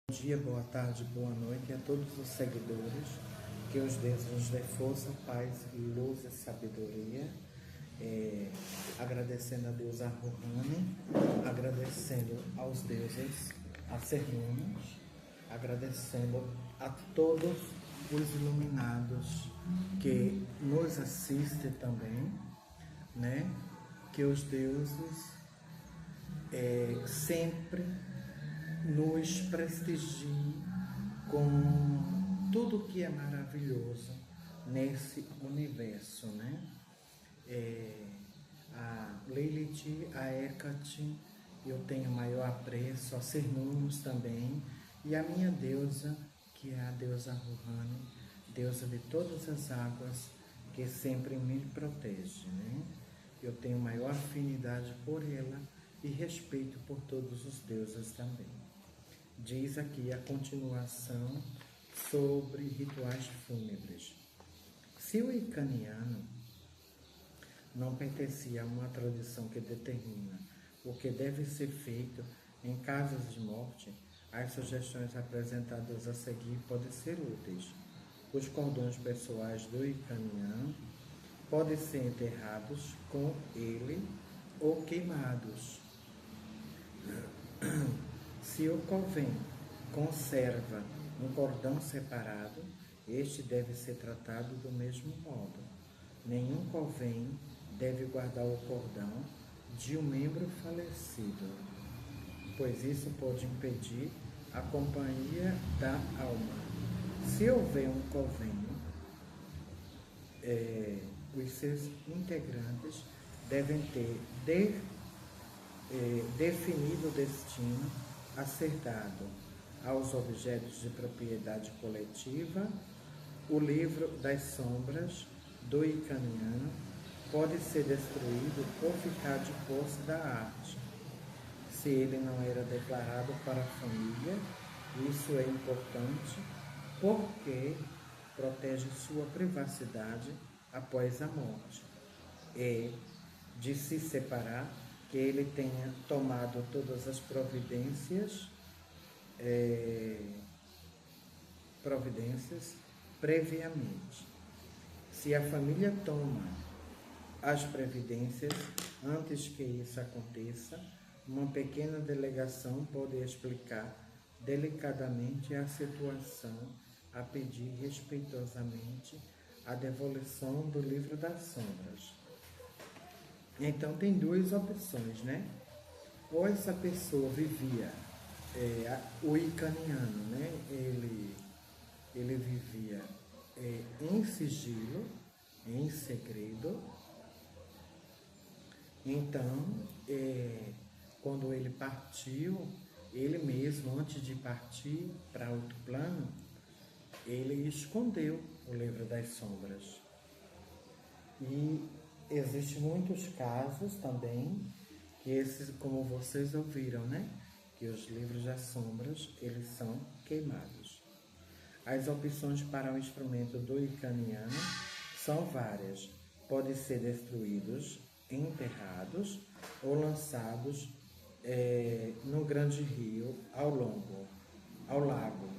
Bom dia, boa tarde, boa noite a todos os seguidores. Que os deuses nos dê força, paz, luz e sabedoria. Agradecendo a deusa Rohani, agradecendo aos deuses Acernunos, agradecendo a todos os iluminados que nos assistem também, né? Que os deuses sempre nos prestigie com tudo que é maravilhoso nesse universo, né? A Lilith, a Hecate, eu tenho maior apreço, a Cernunnos também, e a minha deusa, que é a deusa Rohani, deusa de todas as águas, que sempre me protege, né? Eu tenho maior afinidade por ela e respeito por todos os deuses também. Diz aqui a continuação sobre rituais fúnebres. Se o icaniano não pertencia a uma tradição que determina o que deve ser feito em casos de morte, as sugestões apresentadas a seguir podem ser úteis. Os cordões pessoais do icaniano podem ser enterrados com ele ou queimados. Se o convém conserva um cordão separado, este deve ser tratado do mesmo modo. Nenhum convém deve guardar o cordão de um membro falecido, pois isso pode impedir a companhia da alma. Se houver um convênio, os seus integrantes devem ter definido o destino a ser dado aos objetos de propriedade coletiva. O livro das sombras do icaniano pode ser destruído ou ficar de posse da arte. Se ele não era declarado para a família, isso é importante porque protege sua privacidade após a morte. É de se separar que ele tenha tomado todas as providências previamente. Se a família toma as previdências antes que isso aconteça, uma pequena delegação pode explicar delicadamente a situação, a pedir respeitosamente a devolução do livro das sombras. Então tem duas opções, né? Ou essa pessoa vivia, o icaniano, né? Ele vivia em sigilo, em segredo. Então, quando ele partiu, ele mesmo, antes de partir para outro plano, ele escondeu o livro das sombras. E existem muitos casos também, que esses, como vocês ouviram, né? Que os livros das sombras, eles são queimados. As opções para o instrumento do icaniano são várias. Podem ser destruídos, enterrados ou lançados no grande rio, ao lago.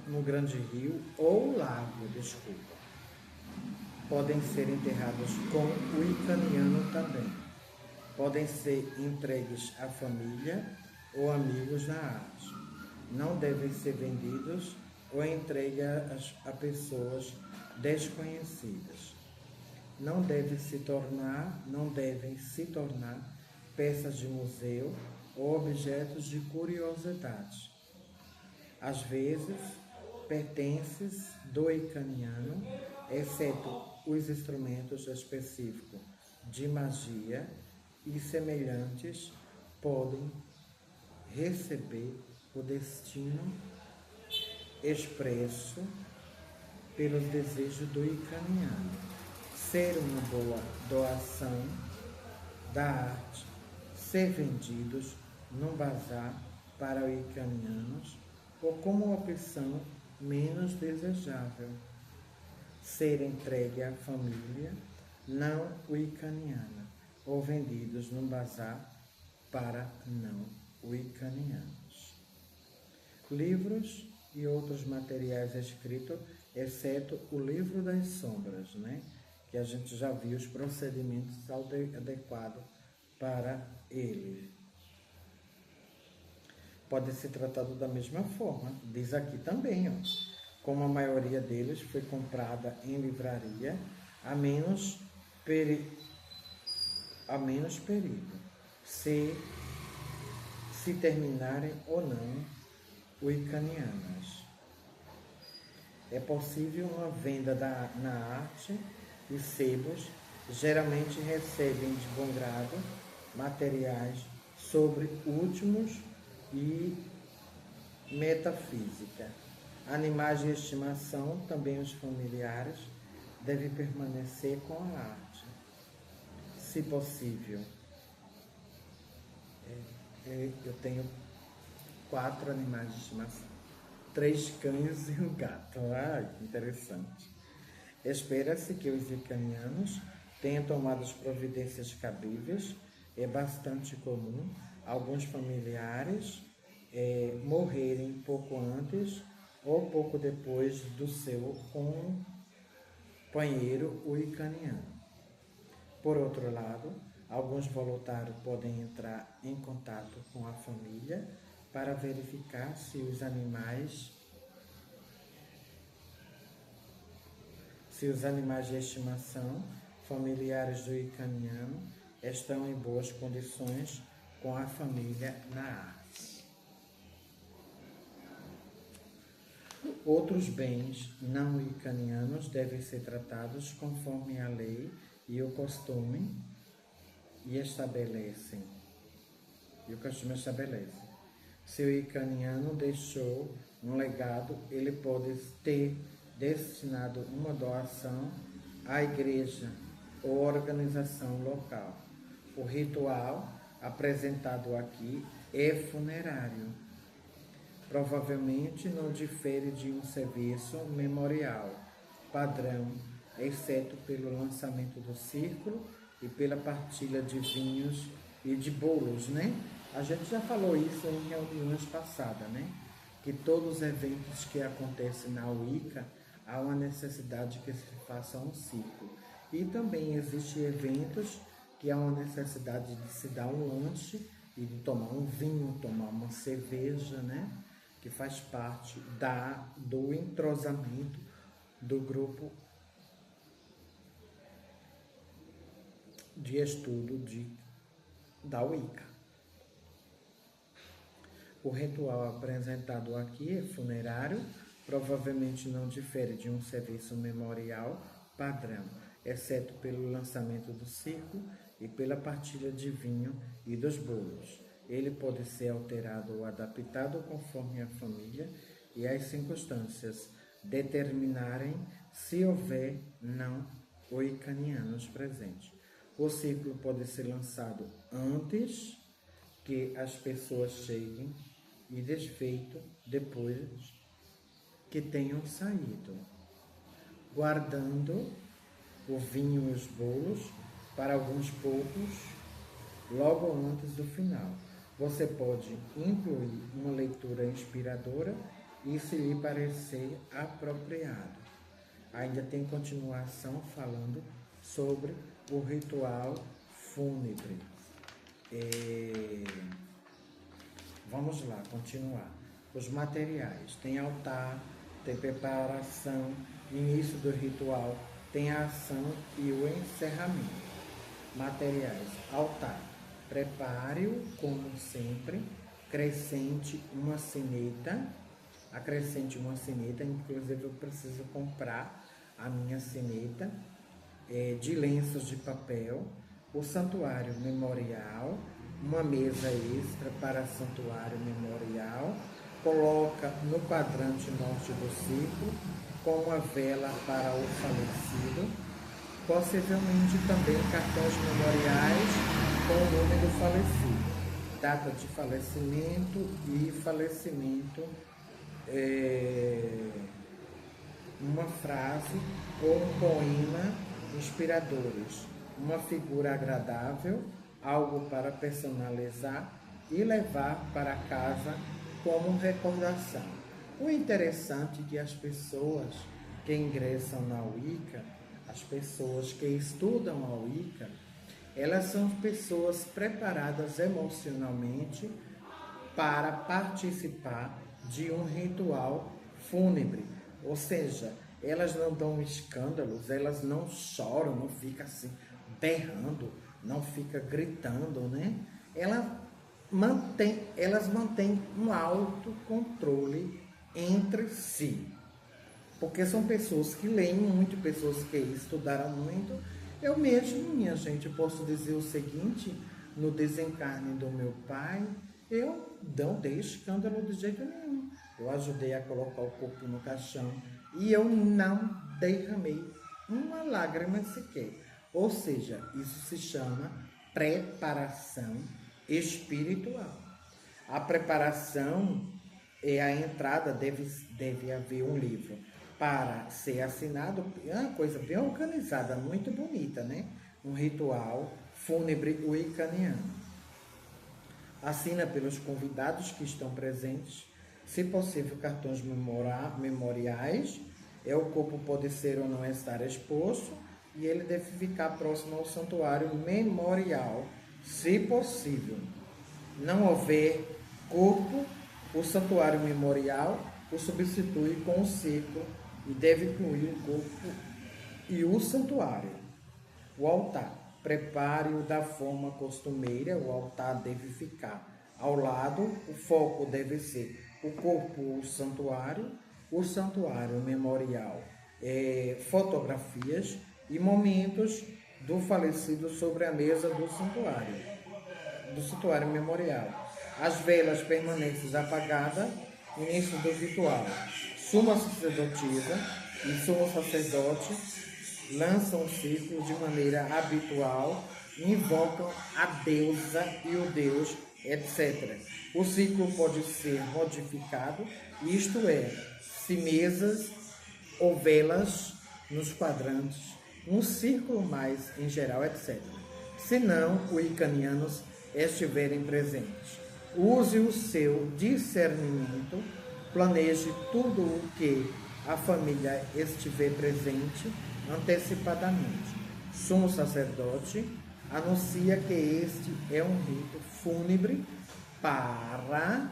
No grande rio ou lago, desculpa. Podem ser enterrados com o icaniano também. Podem ser entregues à família ou amigos da arte. Não devem ser vendidos ou entregues a pessoas desconhecidas. Não devem se tornar peças de museu ou objetos de curiosidade. Às vezes, pertences do icaniano, exceto os instrumentos específicos de magia e semelhantes, podem receber o destino expresso pelos desejos do icaniano, ser uma boa doação da arte, ser vendidos num bazar para os icanianos ou como opção menos desejável, ser entregue à família não icaniana ou vendidos num bazar para não icanianos. livros e outros materiais escritos, exceto o livro das sombras, né? Que a gente já viu os procedimentos adequados para ele. Pode ser tratado da mesma forma, diz aqui também, ó, como a maioria deles foi comprada em livraria, a menos perigo, se terminarem ou não wicanianas. É possível uma venda na arte e sebos geralmente recebem de bom grado materiais sobre últimos e metafísica. Animais de estimação, também os familiares, devem permanecer com a arte, se possível. Eu tenho 4 animais de estimação, 3 cães e um gato. Que interessante. Espera-se que os wicanianos tenham tomado as providências cabíveis. É bastante comum alguns familiares morrerem pouco antes ou pouco depois do seu companheiro wicaniano. Por outro lado, alguns voluntários podem entrar em contato com a família para verificar se os animais de estimação familiares do wicaniano estão em boas condições com a família na arte. Outros bens não wicanianos devem ser tratados conforme a lei e o costume estabelece. Se o wicaniano deixou um legado, ele pode ter destinado uma doação à igreja ou organização local. O ritual apresentado aqui é funerário. Provavelmente não difere de um serviço memorial padrão, exceto pelo lançamento do círculo e pela partilha de vinhos e de bolos, né? A gente já falou isso em reuniões passadas, né? Que todos os eventos que acontecem na Wicca, há uma necessidade que se faça um círculo. E também existem eventos que há uma necessidade de se dar um lanche e de tomar um vinho, tomar uma cerveja, né? Que faz parte do entrosamento do grupo de estudo da Wicca. O ritual apresentado aqui é funerário, provavelmente não difere de um serviço memorial padrão, exceto pelo lançamento do círculo e pela partilha de vinho e dos bolos. Ele pode ser alterado ou adaptado conforme a família e as circunstâncias determinarem se houver não wicanianos presentes. O círculo pode ser lançado antes que as pessoas cheguem e desfeito depois que tenham saído, guardando o vinho e os bolos para alguns poucos logo antes do final. Você pode incluir uma leitura inspiradora e se lhe parecer apropriado. Ainda tem continuação falando sobre o ritual fúnebre. Vamos lá, continuar. Os materiais. Tem altar, tem preparação, início do ritual, tem a ação e o encerramento. Materiais. Altar. Prepare-o como sempre. Acrescente uma sineta. Inclusive eu preciso comprar a minha sineta. De lenços de papel. O santuário memorial. Uma mesa extra para santuário memorial. Coloca no quadrante norte do círculo com uma vela para o falecido. Possivelmente também cartões memoriais com o nome do falecido, data de falecimento e falecimento, uma frase ou um poema inspiradores, uma figura agradável, algo para personalizar e levar para casa como recordação. O interessante é que as pessoas que ingressam na Wicca, as pessoas que estudam a Wicca, elas são pessoas preparadas emocionalmente para participar de um ritual fúnebre. Ou seja, elas não dão escândalos, elas não choram, não ficam assim berrando, não ficam gritando, né? Elas mantêm um autocontrole entre si. Porque são pessoas que leem muito, pessoas que estudaram muito. Eu mesmo, minha gente, posso dizer o seguinte: no desencarne do meu pai, eu não dei escândalo de jeito nenhum. Eu ajudei a colocar o corpo no caixão e eu não derramei uma lágrima sequer. Ou seja, isso se chama preparação espiritual. A preparação é a entrada, deve haver um livro para ser assinado, é uma coisa bem organizada, muito bonita, né? Um ritual fúnebre wiccaniano. Assina pelos convidados que estão presentes, se possível cartões memoriais, o corpo pode ser ou não estar exposto, e ele deve ficar próximo ao santuário memorial, se possível. Não houver corpo, o santuário memorial o substitui com o círculo e deve incluir o corpo e o santuário. O altar, prepare-o da forma costumeira, o altar deve ficar ao lado, o foco deve ser o corpo ou o santuário memorial, fotografias e momentos do falecido sobre a mesa do santuário memorial. As velas permanecem apagadas, início do ritual. Suma sacerdotisa e sumo sacerdote lançam o círculo de maneira habitual, invocam a deusa e o deus, etc. O círculo pode ser modificado, isto é, se mesas ou velas nos quadrantes, um círculo mais em geral, etc. Se não, os wiccanianos estiverem presentes. Use o seu discernimento, planeje tudo o que a família estiver presente antecipadamente. Sumo sacerdote anuncia que este é um rito fúnebre para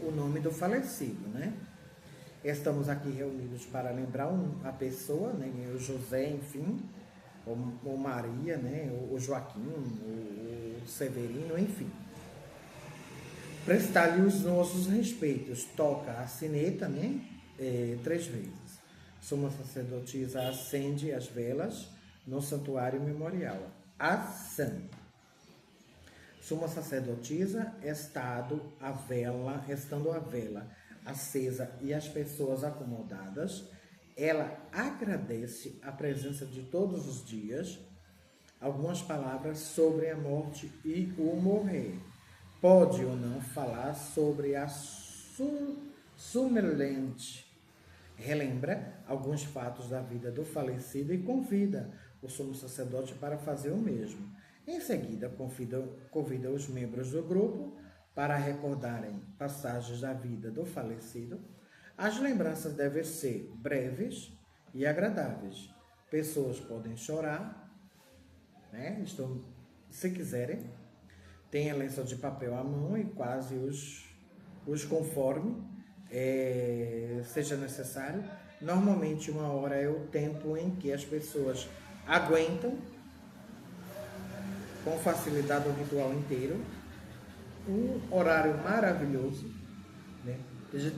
o nome do falecido, né? Estamos aqui reunidos para lembrar a pessoa, né? O José, enfim, ou Maria, né? O Joaquim, o Severino, enfim. Prestar-lhe os nossos respeitos. Toca a sineta, né? 3 vezes. Suma sacerdotisa acende as velas no santuário memorial. Ação. Suma sacerdotisa, estando a vela acesa e as pessoas acomodadas, ela agradece a presença de todos os dias, algumas palavras sobre a morte e o morrer. Pode ou não falar sobre a sumelente. Relembra alguns fatos da vida do falecido e convida o sumo sacerdote para fazer o mesmo. Em seguida, convida os membros do grupo para recordarem passagens da vida do falecido. As lembranças devem ser breves e agradáveis. Pessoas podem chorar, né? Se quiserem, tenha lençol de papel à mão e quase os conforme seja necessário. Normalmente 1 hora é o tempo em que as pessoas aguentam com facilidade o ritual inteiro. Um horário maravilhoso, né?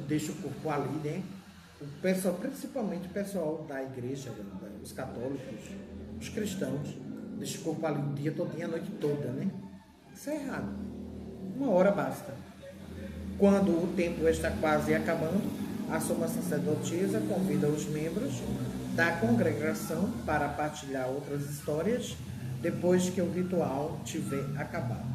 Deixa o corpo ali, né? O pessoal, principalmente o pessoal da igreja, os católicos, os cristãos, deixa o corpo ali o dia todo, a noite toda, né? Isso é errado. 1 hora basta. Quando o tempo está quase acabando, a suma sacerdotisa convida os membros da congregação para partilhar outras histórias depois que o ritual tiver acabado.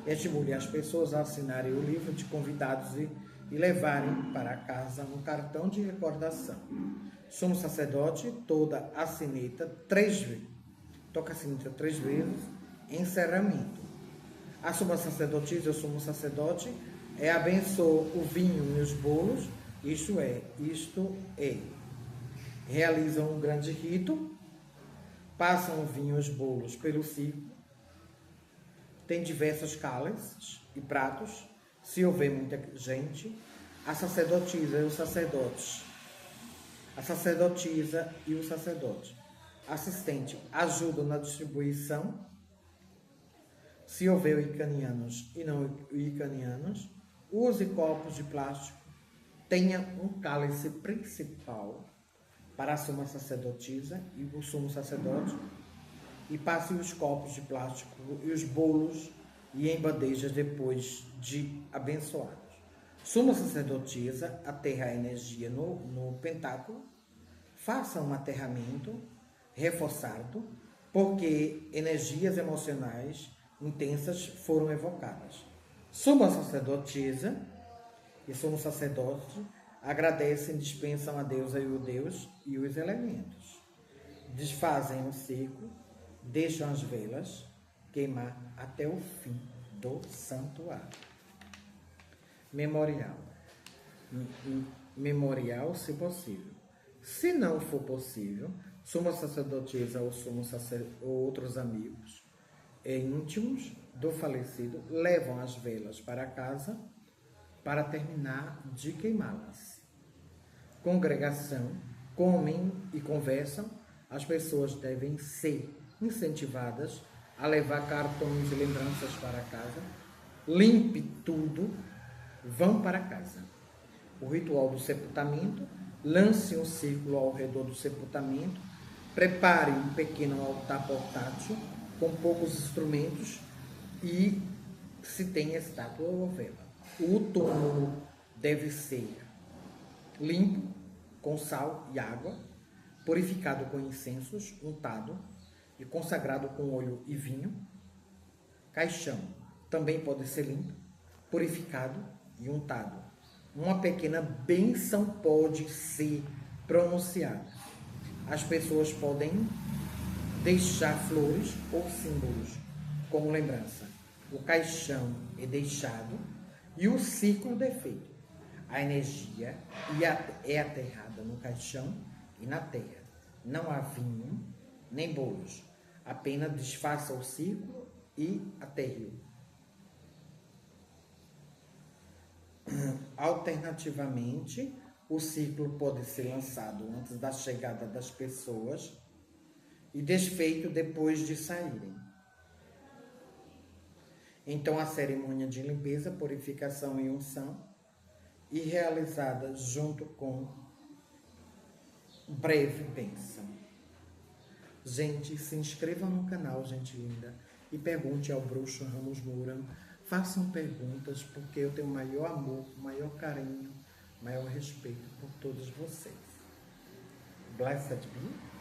Estimule as pessoas a assinarem o livro de convidados e levarem para casa um cartão de recordação. Sumo sacerdote, toda a sineta 3 vezes. Toca a sineta 3 vezes. Encerramento. A suma sacerdotisa e o sumo sacerdote Abençoa o vinho e os bolos, isto é, realizam um grande rito, passam o vinho e os bolos pelo círculo, tem diversos cálices e pratos, se houver muita gente, a sacerdotisa e o sacerdote assistente ajudam na distribuição, se houver icanianos e não icanianos, use copos de plástico, tenha um cálice principal para a suma sacerdotisa e o sumo sacerdote, e passe os copos de plástico e os bolos e em bandejas depois de abençoados. Suma sacerdotisa aterra a energia no pentáculo, faça um aterramento reforçado, porque energias emocionais intensas foram evocadas. Suma sacerdotisa e sumo sacerdote agradecem, dispensam a deusa e o deus e os elementos. Desfazem o círculo, deixam as velas queimar até o fim do santuário. Memorial. Memorial, se possível. Se não for possível, suma sacerdotisa ou outros amigos íntimos do falecido levam as velas para casa para terminar de queimá-las. Congregação, comem e conversam. As pessoas devem ser incentivadas a levar cartões e lembranças para casa. Limpe tudo, vão para casa. O ritual do sepultamento, lance um círculo ao redor do sepultamento, prepare um pequeno altar portátil com poucos instrumentos e se tem estátua ou vela. O túmulo deve ser limpo, com sal e água, purificado com incensos, untado e consagrado com óleo e vinho. Caixão também pode ser limpo, purificado e untado. Uma pequena bênção pode ser pronunciada. As pessoas podem deixar flores ou símbolos como lembrança. O caixão é deixado e o círculo é feito. A energia é aterrada no caixão e na terra. Não há vinho nem bolos. Apenas desfaça o círculo e aterre-o. Alternativamente, o círculo pode ser lançado antes da chegada das pessoas e desfeito depois de saírem. Então, a cerimônia de limpeza, purificação e unção e realizada junto com breve bênção. Gente, se inscreva no canal, gente linda, e pergunte ao bruxo Ramos Moura. Façam perguntas, porque eu tenho maior amor, maior carinho, maior respeito por todos vocês. Blessed be.